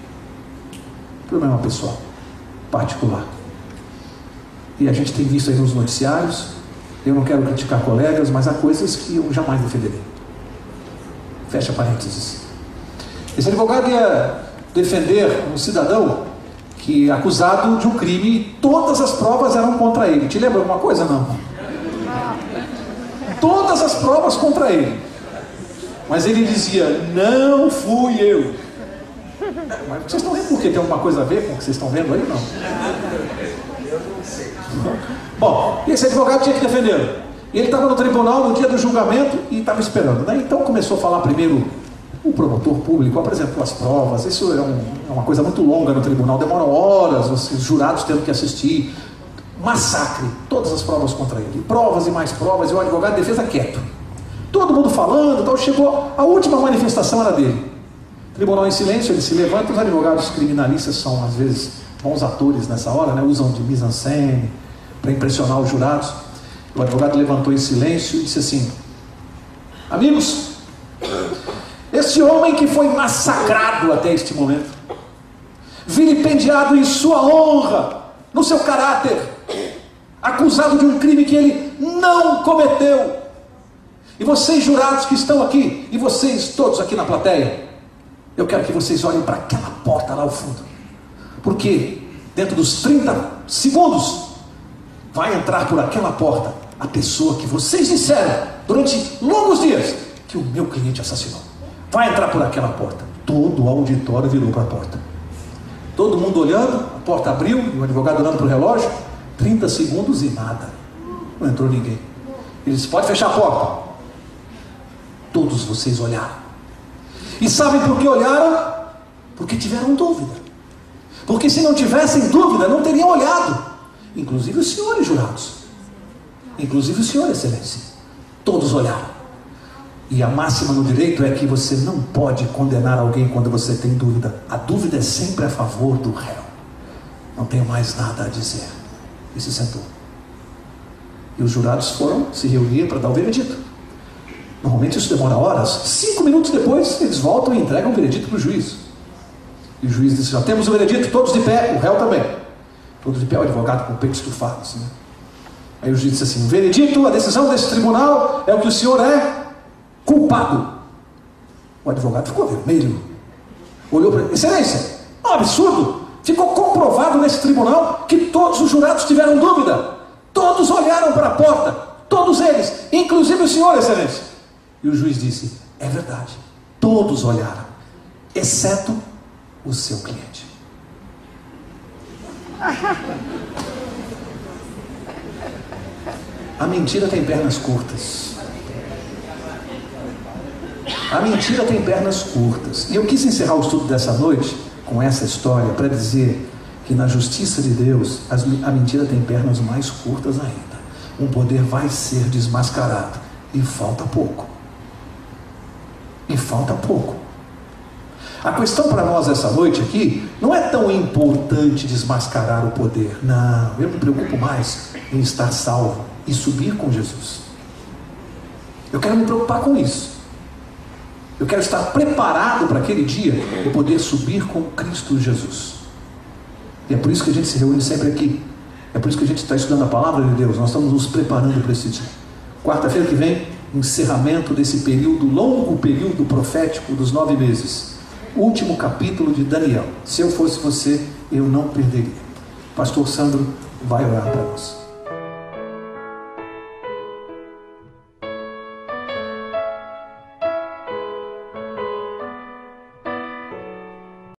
Problema pessoal, particular. E a gente tem visto aí nos noticiários, eu não quero criticar colegas, mas há coisas que eu jamais defenderia. Fecha parênteses. Esse advogado ia defender um cidadão que acusado de um crime e todas as provas eram contra ele. Te lembra alguma coisa? Não. Todas as provas contra ele. Mas ele dizia, não fui eu. Mas vocês estão vendo por quê? Tem alguma coisa a ver com o que vocês estão vendo aí? Não. Eu não sei. Bom, esse advogado tinha que defendê-lo. E ele estava no tribunal no dia do julgamento e estava esperando, né? Então começou a falar primeiro o promotor público, apresentou as provas. Isso é uma coisa muito longa no tribunal, demora horas, os jurados tendo que assistir. Massacre, todas as provas contra ele, provas e mais provas, e o advogado de defesa quieto, todo mundo falando, tal. Chegou a última manifestação, era dele. Tribunal em silêncio, ele se levanta. Os advogados criminalistas são às vezes bons atores nessa hora, né? Usam de mise-en-scène para impressionar os jurados. O advogado levantou em silêncio e disse assim: amigos, este homem que foi massacrado até este momento, vilipendiado em sua honra, no seu caráter, acusado de um crime que ele não cometeu. E vocês jurados que estão aqui, e vocês todos aqui na plateia, eu quero que vocês olhem para aquela porta lá ao fundo, porque dentro dos 30 segundos vai entrar por aquela porta a pessoa que vocês disseram durante longos dias que o meu cliente assassinou. Vai entrar por aquela porta. Todo o auditório virou para a porta, todo mundo olhando, a porta abriu, e o advogado olhando para o relógio, 30 segundos e nada, não entrou ninguém. Ele disse: pode fechar a porta. Todos vocês olharam. E sabem por que olharam? Porque tiveram dúvida. Porque se não tivessem dúvida, não teriam olhado. Inclusive os senhores jurados, inclusive o senhor, excelência. Todos olharam. E a máxima no direito é que você não pode condenar alguém quando você tem dúvida. A dúvida é sempre a favor do réu. Não tenho mais nada a dizer. E se sentou. E os jurados foram se reunir para dar o veredito. Normalmente isso demora horas. 5 minutos depois eles voltam e entregam o veredito para o juiz. E o juiz disse: já temos o veredito, todos de pé, o réu também. Todos de pé, o advogado com o peito estufado assim, né? Aí o juiz disse assim: o veredito, a decisão desse tribunal é o que o senhor é culpado. O advogado ficou vermelho, olhou para ele: excelência, é um absurdo. Ficou comprovado nesse tribunal que todos os jurados tiveram dúvida. Todos olharam para a porta, todos eles, inclusive o senhor, excelência. E o juiz disse: é verdade, todos olharam, exceto o seu cliente. A mentira tem pernas curtas. A mentira tem pernas curtas. E eu quis encerrar o estudo dessa noite com essa história para dizer que na justiça de Deus a mentira tem pernas mais curtas ainda. Um poder vai ser desmascarado e falta pouco. E falta pouco. A questão para nós essa noite aqui não é tão importante desmascarar o poder. Não, eu me preocupo mais em estar salvo e subir com Jesus. Eu quero me preocupar com isso. Eu quero estar preparado para aquele dia e poder subir com Cristo Jesus. E é por isso que a gente se reúne sempre aqui, É por isso que a gente está estudando a palavra de Deus. Nós estamos nos preparando para esse dia. Quarta-feira que vem, encerramento desse período, longo período profético dos 9 meses. Último capítulo de Daniel. Se eu fosse você, eu não perderia. Pastor Sandro vai orar para nós.